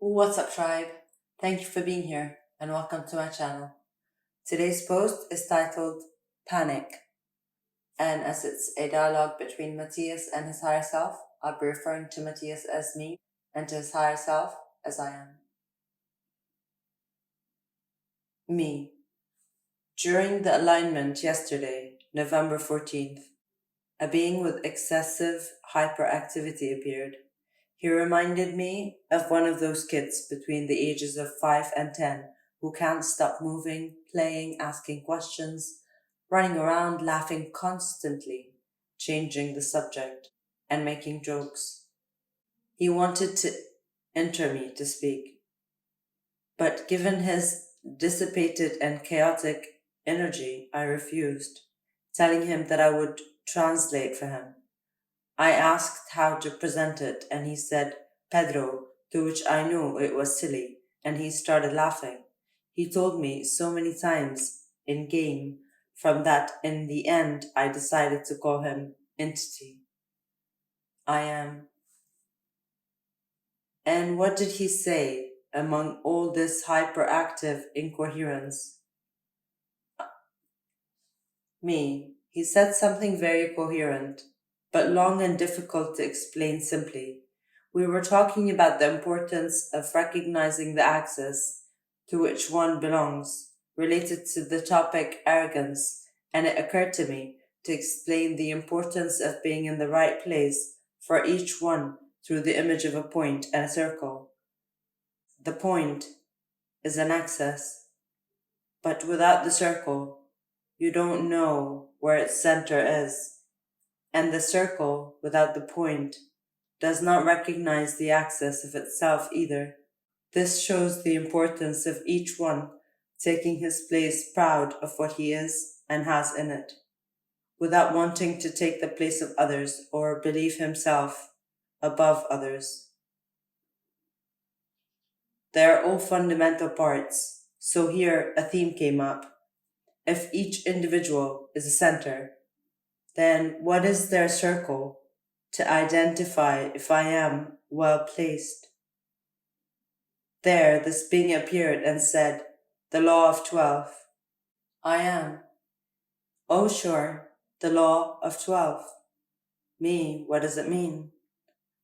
What's up, tribe? Thank you for being here and welcome to my channel. Today's post is titled Panic, and as it's a dialogue between Matias and his higher self, I'll be referring to Matias as me and to his higher self as I am. Me. During the alignment yesterday, November 14th, a being with excessive hyperactivity appeared. He reminded me of one of those kids between the ages of 5 and 10 who can't stop moving, playing, asking questions, running around, laughing constantly, changing the subject, and making jokes. He wanted to enter me to speak, but given his dissipated and chaotic energy, I refused, telling him that I would translate for him. I asked how to present it, and he said, Pedro, to which I knew it was silly, and he started laughing. He told me so many times in game, from that in the end I decided to call him Entity. I am. And what did he say among all this hyperactive incoherence? Me. He said something very coherent, but long and difficult to explain simply. We were talking about the importance of recognizing the axis to which one belongs, related to the topic arrogance, and it occurred to me to explain the importance of being in the right place for each one through the image of a point and a circle. The point is an axis, but without the circle, you don't know where its center is, and the circle, without the point, does not recognize the axis of itself either. This shows the importance of each one taking his place proud of what he is and has in it, without wanting to take the place of others or believe himself above others. They are all fundamental parts, so here a theme came up. If each individual is a center, then what is their circle to identify if I am well placed? There, this being appeared and said, the law of 12. I am. Oh, sure, the law of 12. Me, what does it mean?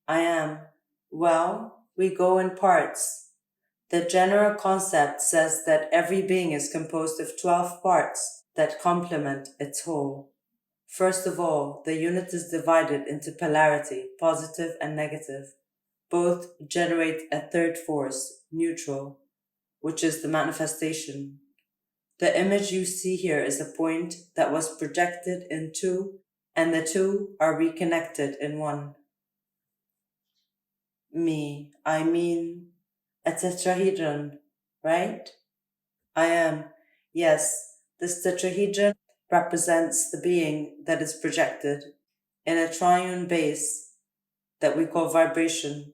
I am. Well, we go in parts. The general concept says that every being is composed of 12 parts that complement its whole. First of all, the unit is divided into polarity, positive and negative. Both generate a third force, neutral, which is the manifestation. The image you see here is a point that was projected in two, and the two are reconnected in one. Me, I mean a tetrahedron, right? I am. Yes, this tetrahedron represents the being that is projected in a triune base that we call vibration,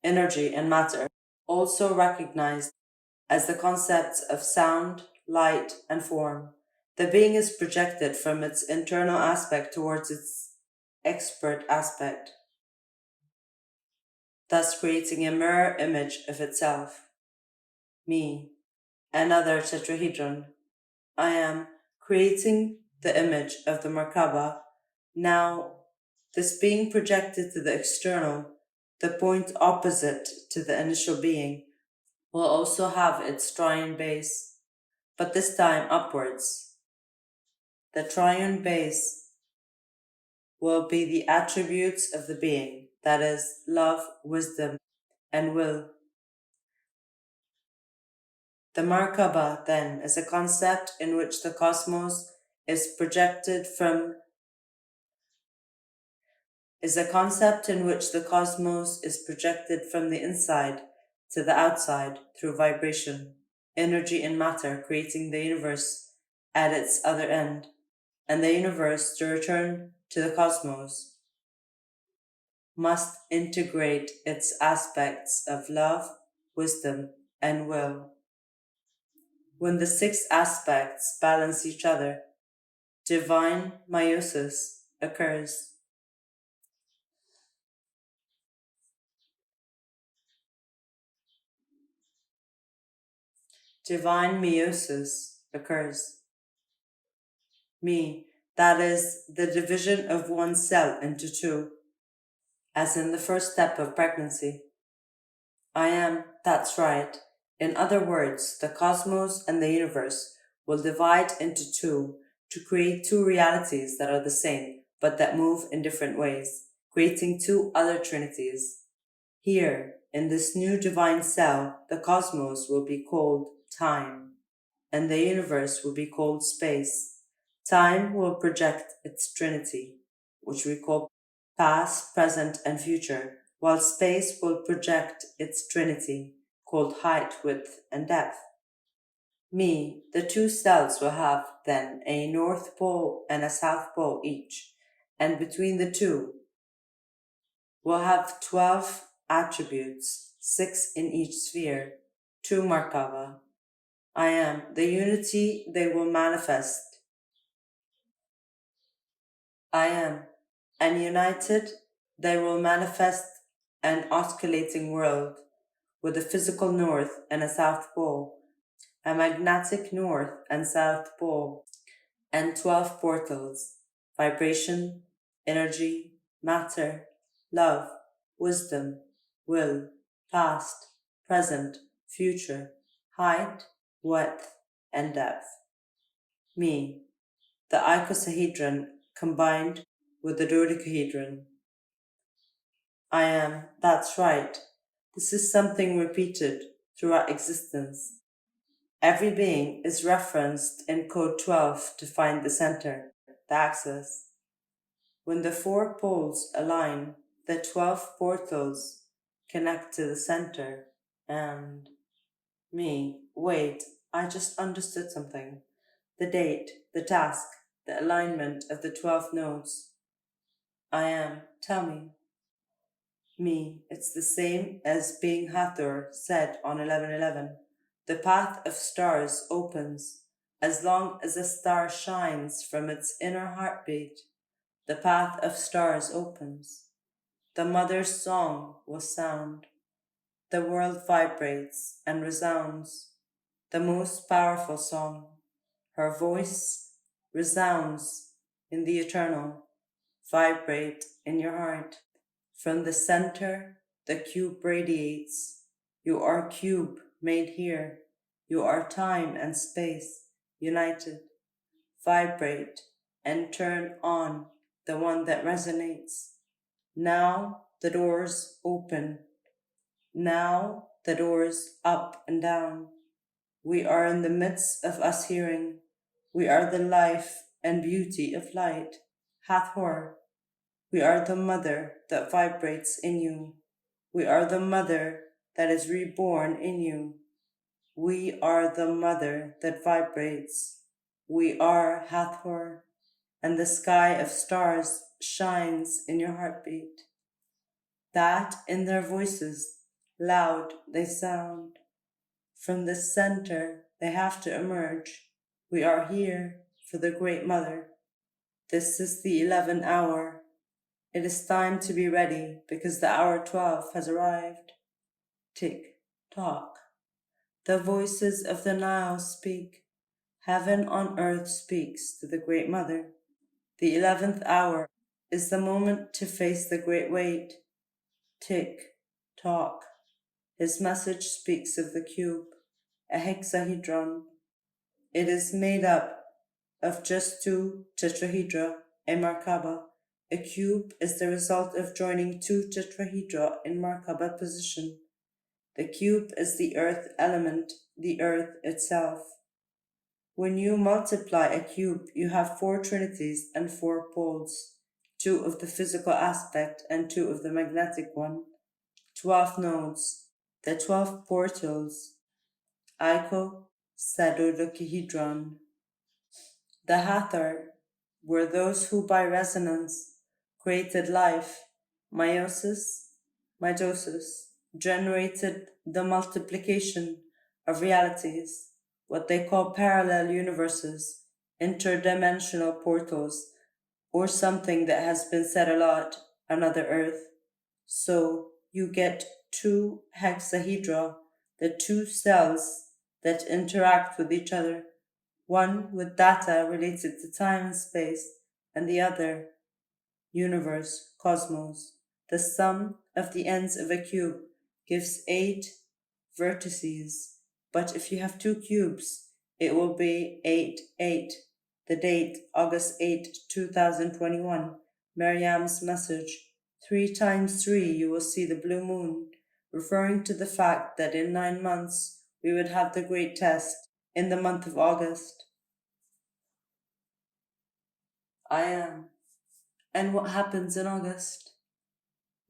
energy, and matter, also recognized as the concepts of sound, light, and form. The being is projected from its internal aspect towards its expert aspect, thus creating a mirror image of itself. Me, another tetrahedron. I am creating the image of the Merkaba. Now, this being projected to the external, the point opposite to the initial being, will also have its triune base, but this time upwards. The triune base will be the attributes of the being, that is, love, wisdom, and will. The Merkaba, then, is a concept in which the cosmos is projected from the inside to the outside through vibration, energy and matter, creating the universe at its other end, and the universe, to return to the cosmos, must integrate its aspects of love, wisdom, and will. When the six aspects balance each other, divine meiosis occurs. divine meiosis occurs. Me, that is the division of one cell into two, as in the first step of pregnancy. I am, that's right. In other words, the cosmos and the universe will divide into two to create two realities that are the same, but that move in different ways, creating two other trinities. Here, in this new divine cell, the cosmos will be called time, and the universe will be called space. Time will project its trinity, which we call past, present, and future, while space will project its trinity, called height, width, and depth. Me, the two cells will have then a north pole and a south pole each, and between the two will have 12 attributes, 6 in each sphere, 2 Markava. I am the unity they will manifest. I am, and united they will manifest an oscillating world with a physical north and a south pole, a magnetic north and south pole, and 12 portals: vibration, energy, matter, love, wisdom, will, past, present, future, height, width, and depth. Me, the icosahedron combined with the dodecahedron. I am, that's right. This is something repeated throughout existence. Every being is referenced in code 12 to find the center, the axis. When the 4 poles align, the 12 portals connect to the center, and me, wait, I just understood something. The date, the task, the alignment of the 12 nodes. I am, tell me. Me, it's the same as being Hathor said on 11:11. The path of stars opens. As long as a star shines from its inner heartbeat, the path of stars opens. The mother's song will sound. The world vibrates and resounds. The most powerful song. Her voice resounds in the eternal. Vibrate in your heart. From the center, the cube radiates. You are cube made here. You are time and space united. Vibrate and turn on the one that resonates. Now the doors open. Now the doors up and down. We are in the midst of us hearing. We are the life and beauty of light. Hathor. We are the mother that vibrates in you. We are the mother that is reborn in you. We are the mother that vibrates. We are Hathor, and the sky of stars shines in your heartbeat. That in their voices, loud they sound. From the center they have to emerge. We are here for the Great Mother. This is the 11th hour. It is time to be ready because the hour 12 has arrived. Tick, tock. The voices of the Nile speak. Heaven on earth speaks to the Great Mother. The 11th hour is the moment to face the great weight. Tick, tock. His message speaks of the cube, a hexahedron. It is made up of just 2 tetrahedra, a Merkaba. A cube is the result of joining 2 tetrahedra in Merkaba position. The cube is the earth element, the earth itself. When you multiply a cube, you have 4 trinities and 4 poles, 2 of the physical aspect and 2 of the magnetic one, 12 nodes, the 12 portals, icosahedron. The Hathor were those who by resonance created life, meiosis, mitosis, generated the multiplication of realities, what they call parallel universes, interdimensional portals, or something that has been said a lot, another Earth. So you get 2 hexahedra, the 2 cells that interact with each other, one with data related to time and space, and the other, universe, cosmos. The sum of the ends of a cube gives 8 vertices, but if you have 2 cubes, it will be 8, 8. The date, August 8, 2021. Mariam's message. 3 times 3, you will see the blue moon, referring to the fact that in 9 months we would have the great test in the month of August. I am. And what happens in August?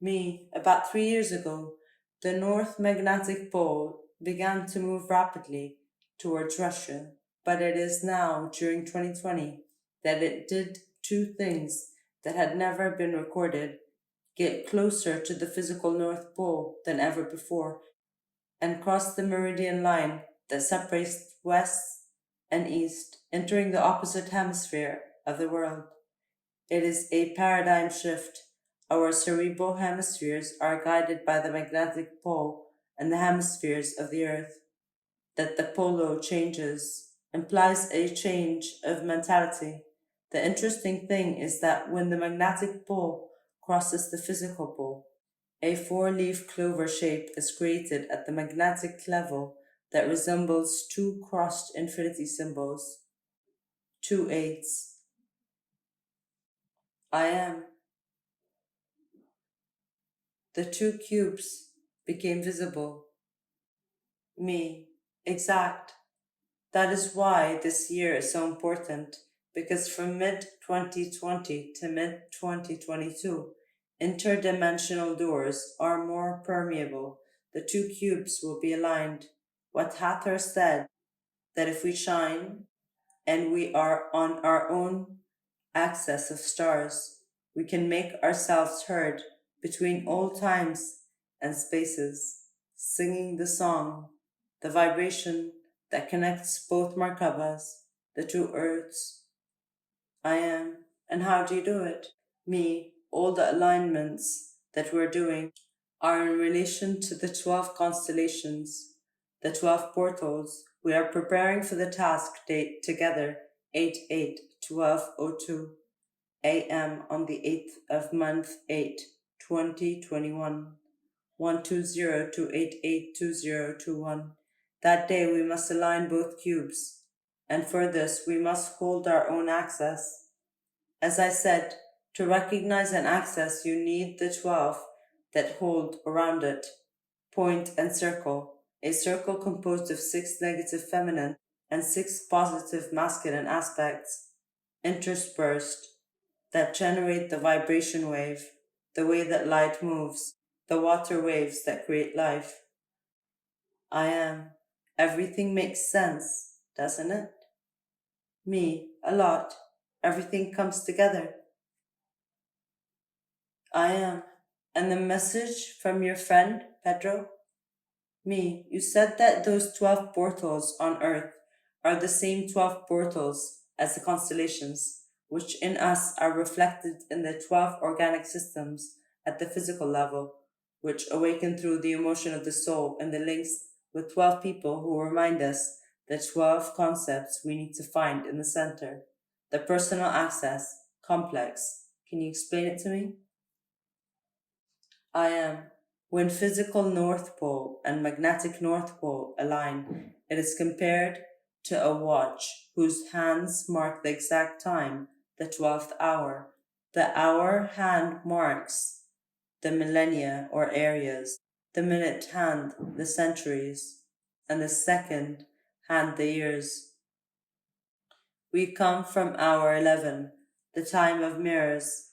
Me, about 3 years ago, the North Magnetic Pole began to move rapidly towards Russia, but it is now, during 2020, that it did 2 things that had never been recorded: get closer to the physical North Pole than ever before, and cross the meridian line that separates west and east, entering the opposite hemisphere of the world. It is a paradigm shift. Our cerebral hemispheres are guided by the magnetic pole, and the hemispheres of the earth. That the polo changes implies a change of mentality. The interesting thing is that when the magnetic pole crosses the physical pole, a 4-leaf clover shape is created at the magnetic level that resembles 2 crossed infinity symbols, 2 8s. I am. The 2 cubes became visible. Me. Exact. That is why this year is so important, because from mid 2020 to mid 2022, interdimensional doors are more permeable. The 2 cubes will be aligned. What Hathor said, that if we shine and we are on our own axis of stars, we can make ourselves heard between all times and spaces, singing the song, the vibration that connects both Markabas, the 2 earths. I am. And how do you do it? Me. All the alignments that we're doing are in relation to the 12 constellations, the 12 portals. We are preparing for the task date together, 8/8/12/02 a.m. on the 8th of month 8, 2021, 120-288-2021. That day we must align both cubes, and for this we must hold our own axis. As I said, to recognize an axis you need the 12 that hold around it, point and circle, a circle composed of 6 negative feminine and 6 positive masculine aspects, interspersed, that generate the vibration wave, the way that light moves, the water waves that create life. I am. Everything makes sense, doesn't it? Me, a lot. Everything comes together. I am. And the message from your friend, Pedro? Me, you said that those 12 portals on Earth are the same 12 portals as the constellations, which in us are reflected in the 12 organic systems at the physical level, which awaken through the emotion of the soul and the links with 12 people who remind us the 12 concepts we need to find in the center. The personal access, complex. Can you explain it to me? I am. When physical North Pole and magnetic North Pole align, it is compared to a watch whose hands mark the exact time, the 12th hour. The hour hand marks the millennia or eras, the minute hand the centuries, and the second hand the years. We come from hour 11, the time of mirrors.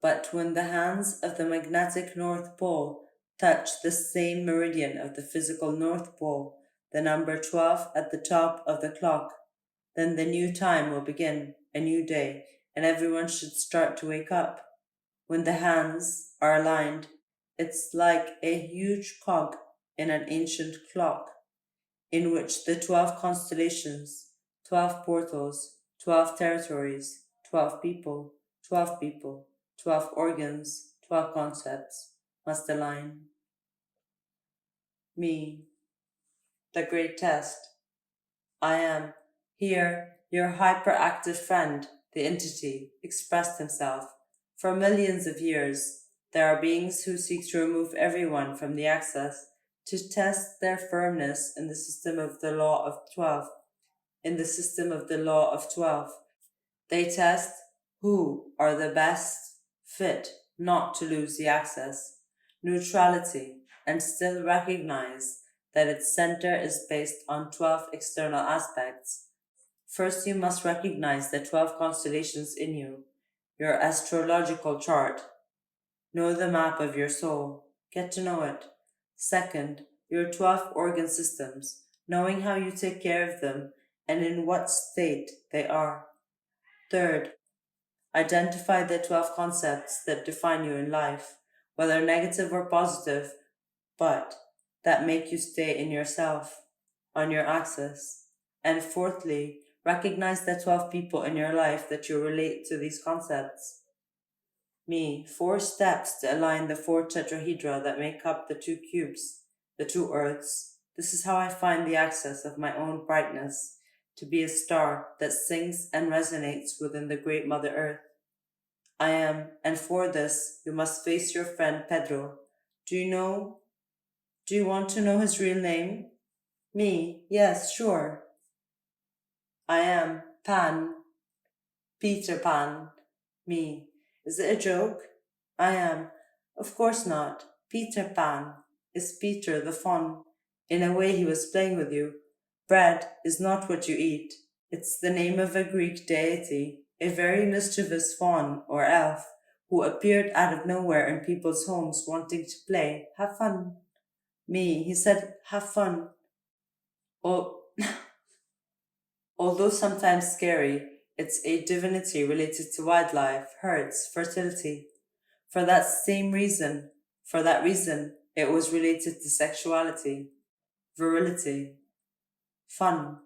But when the hands of the magnetic North Pole touch the same meridian of the physical North Pole, the number 12 at the top of the clock, then the new time will begin, a new day, and everyone should start to wake up. When the hands are aligned, it's like a huge cog in an ancient clock, in which the 12 constellations, 12 portals, 12 territories, 12 people, 12 people, 12 organs, 12 concepts must align. Me. the great test. I am. Here, your hyperactive friend, the entity, expressed himself. For millions of years, there are beings who seek to remove everyone from the access, to test their firmness in the system of the law of 12. In the system of the law of 12, they test who are the best fit not to lose the access, neutrality, and still recognize that its center is based on 12 external aspects. First, you must recognize the 12 constellations in you, your astrological chart. Know the map of your soul. Get to know it. Second, your 12 organ systems, knowing how you take care of them and in what state they are. Third, identify the 12 concepts that define you in life, whether negative or positive, but that make you stay in yourself, on your axis. And fourthly, recognize the 12 people in your life that you relate to these concepts. Me, 4 steps to align the 4 tetrahedra that make up the 2 cubes, the 2 earths. This is how I find the access of my own brightness, to be a star that sings and resonates within the great Mother Earth. I am, and for this, you must face your friend Pedro. Do you want to know his real name? Me, yes, sure. I am Pan, Peter Pan. Me, is it a joke? I am, of course not. Peter Pan is Peter the Faun. In a way, he was playing with you. Bread is not what you eat. It's the name of a Greek deity, a very mischievous faun or elf who appeared out of nowhere in people's homes wanting to play, have fun. Me, he said, have fun. Oh, although sometimes scary, it's a divinity related to wildlife, herds, fertility. For that same reason, for that reason, it was related to sexuality, virility, fun,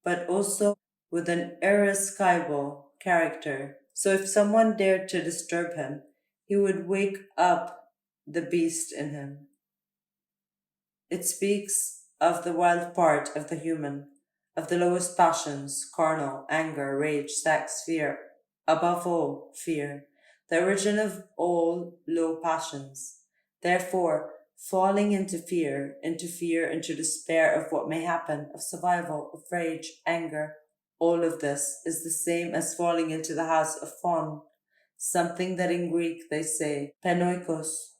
but also with an irascible character. So if someone dared to disturb him, he would wake up the beast in him. It speaks of the wild part of the human, of the lowest passions, carnal, anger, rage, sex, fear, above all, fear, the origin of all low passions. Therefore, falling into despair of what may happen, of survival, of rage, anger, all of this is the same as falling into the house of fawn, something that in Greek they say panoikos,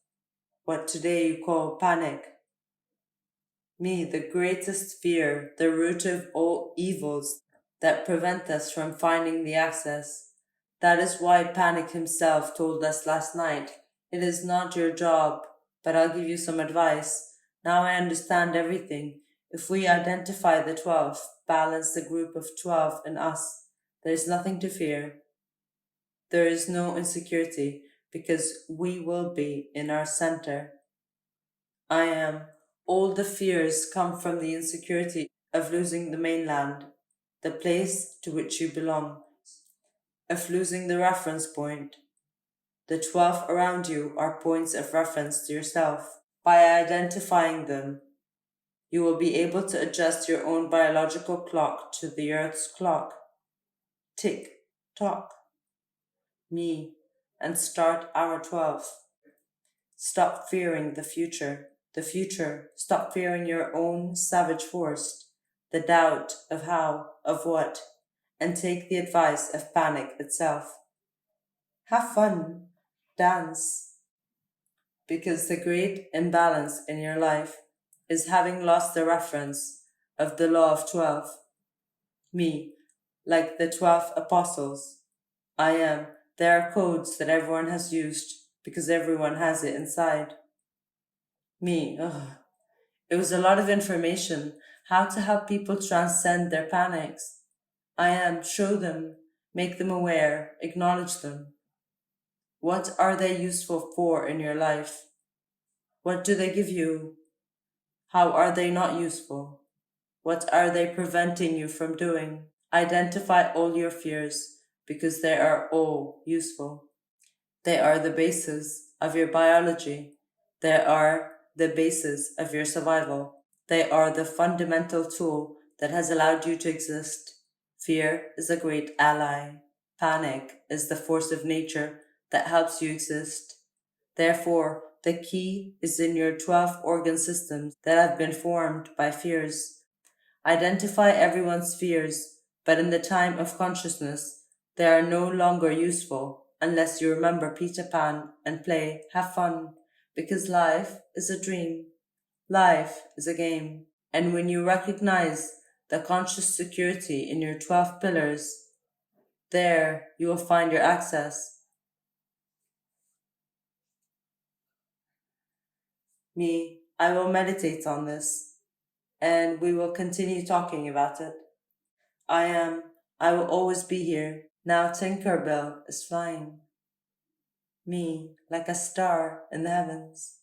what today you call panic. Me, the greatest fear, the root of all evils that prevent us from finding the access. That is why Panic himself told us last night, it is not your job, but I'll give you some advice. Now I understand everything. If we identify the 12, balance the group of 12 in us, there is nothing to fear. There is no insecurity because we will be in our center. I am. All the fears come from the insecurity of losing the mainland, the place to which you belong, of losing the reference point. The 12 around you are points of reference to yourself. By identifying them, you will be able to adjust your own biological clock to the Earth's clock. Tick, tock, me, and start hour 12. Stop fearing the future. The future. Stop fearing your own savage force, the doubt of how, of what, and take the advice of Panic itself. Have fun. Dance. Because the great imbalance in your life is having lost the reference of the law of 12. Me, like the 12 apostles. I am. There are codes that everyone has used because everyone has it inside. Me, ugh. It was a lot of information. How to help people transcend their panics. I am, show them, make them aware, acknowledge them. What are they useful for in your life? What do they give you? How are they not useful? What are they preventing you from doing? Identify all your fears because they are all useful. They are the basis of your biology. They are the basis of your survival. They are the fundamental tool that has allowed you to exist. Fear is a great ally. Panic is the force of nature that helps you exist. Therefore, the key is in your 12 organ systems that have been formed by fears. Identify everyone's fears, but in the time of consciousness, they are no longer useful unless you remember Peter Pan and play, have fun, because life is a dream. Life is a game. And when you recognize the conscious security in your 12 pillars, there you will find your access. Me, I will meditate on this, and we will continue talking about it. I am, I will always be here. Now Tinkerbell is flying. Me, like a star in the heavens.